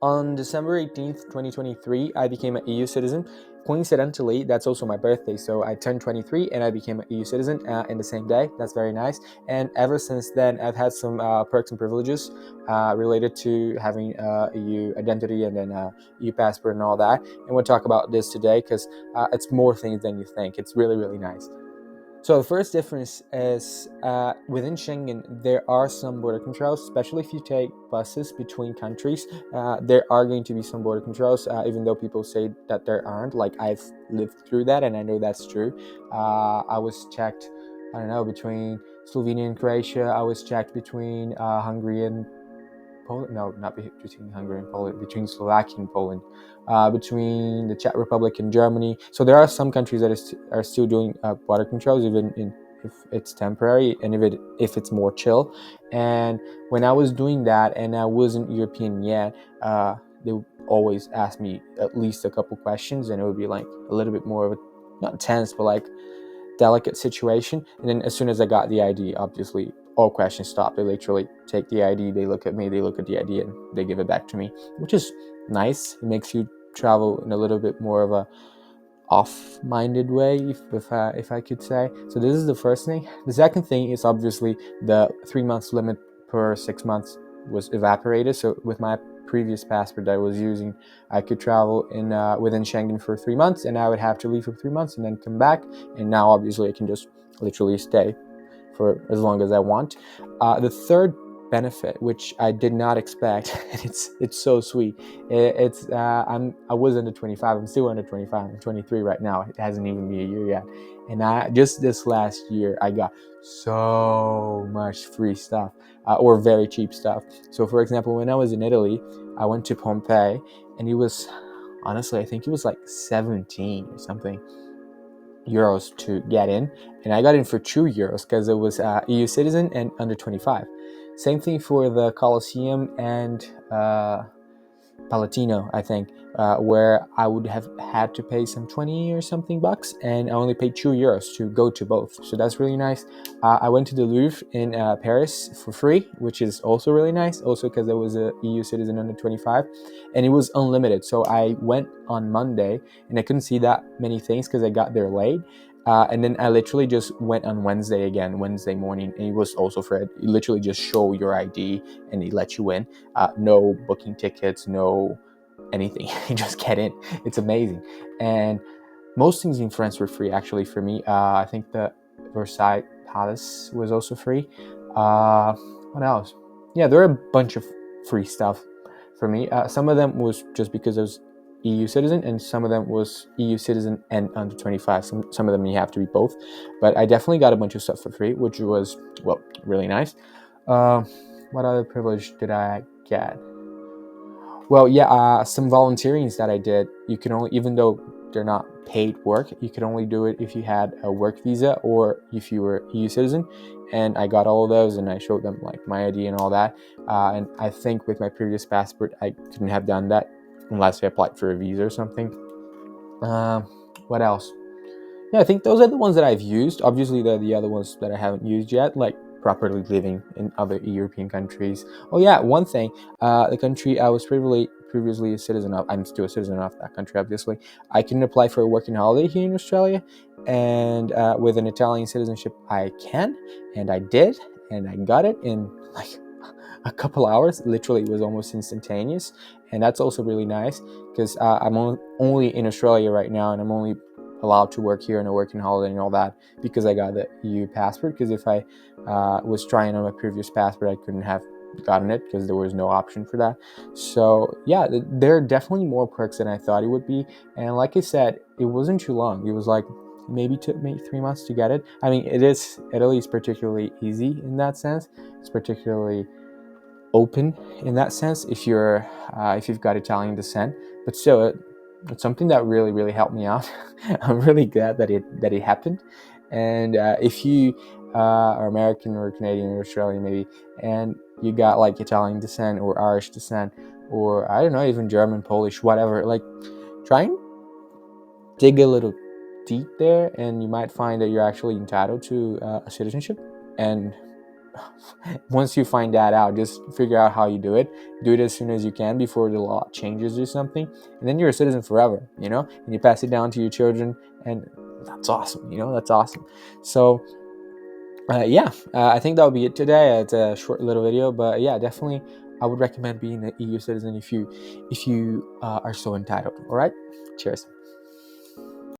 On December 18th, 2023, I became an EU citizen. Coincidentally, that's also my birthday, so I turned 23 and I became an EU citizen in the same day. That's very nice. And ever since then, I've had some perks and privileges related to having EU identity and then EU passport and all that. And we'll talk about this today because it's more things than you think. It's really, really nice. So the first difference is within Schengen, there are some border controls, especially if you take buses between countries. There are going to be some border controls, even though people say that there aren't. Like I've lived through that, and I know that's true. I was checked, I don't know, between Slovenia and Croatia. I was checked between Hungary and Poland. No, not between Hungary and Poland. Between Slovakia and Poland. Between the Czech Republic and Germany. So there are some countries that are still doing border controls, even if it's temporary and if it's more chill. And when I was doing that and I wasn't European yet, they would always ask me at least a couple questions, and it would be like a little bit more of a not tense, but like delicate situation. And then as soon as I got the ID, obviously all questions stop. They literally take the ID, they look at me, they look at the ID, and they give it back to me, which is nice. It makes you travel in a little bit more of a off-minded way, if I could say. So this is the first thing. The second thing is obviously the 3 months limit per 6 months was evaporated. So with my previous passport that I was using, I could travel in within Schengen for 3 months, and I would have to leave for 3 months and then come back. And now obviously I can just literally stay for as long as I want. The third benefit, which I did not expect, and it's so sweet. I was under 25. I'm still under 25. I'm 23 right now. It hasn't even been a year yet, and I just this last year I got so much free stuff or very cheap stuff. So for example, when I was in Italy, I went to Pompeii, and it was honestly I think it was like 17 or something euros to get in, and I got in for €2 because it was EU citizen and under 25. Same thing for the Colosseum and Palatino, I think, where I would have had to pay some 20 or something bucks, and I only paid €2 to go to both. So that's really nice. I went to the Louvre in Paris for free, which is also really nice, also because I was a EU citizen under 25, and it was unlimited. So I went on Monday, and I couldn't see that many things because I got there late. And then I literally just went on Wednesday morning, and it was also free. You literally just show your ID, and they let you in. No booking tickets, no anything. You just get in. It's amazing. And most things in France were free, actually, for me. I think the Versailles Palace was also free. What else? Yeah, there are a bunch of free stuff for me. Some of them was just because I was EU citizen, and some of them was EU citizen and under 25. Some of them you have to be both. But I definitely got a bunch of stuff for free, which was, well, really nice. Uh, what other privilege did I get? Well, yeah, some volunteerings that I did. You can only, even though they're not paid work, you could only do it if you had a work visa or if you were EU citizen. And I got all of those, and I showed them like my ID and all that. And I think with my previous passport, I couldn't have done that unless I applied for a visa or something. What else? Yeah, I think those are the ones that I've used. Obviously, there are the other ones that I haven't used yet, like properly living in other European countries. Oh yeah, one thing, the country I was previously a citizen of, I'm still a citizen of that country, obviously. I can apply for a working holiday here in Australia, and with an Italian citizenship, I can, and I did, and I got it in like a couple hours. Literally, it was almost instantaneous, and that's also really nice because I'm only in Australia right now, and I'm only allowed to work here on a working holiday and all that because I got the EU passport. Because if I was trying on my previous passport, I couldn't have gotten it because there was no option for that. So yeah, there are definitely more perks than I thought it would be. And like I said, it wasn't too long. It was like maybe took me 3 months to get it. I mean, Italy is particularly easy in that sense. It's particularly open in that sense if you've got Italian descent, but still it's something that really helped me out. I'm really glad that it happened. And if you are American or Canadian or Australian maybe, and you got like Italian descent or Irish descent, or I don't know, even German, Polish, whatever, like try and dig a little deep there, and you might find that you're actually entitled to a citizenship. And once you find that out, just figure out how you do it. Do it as soon as you can before the law changes or something, and then you're a citizen forever, you know, and you pass it down to your children, and that's awesome, you know, that's awesome. So yeah, I think that would be it today. It's a short little video, but yeah, definitely I would recommend being an EU citizen if you are so entitled. All right, cheers.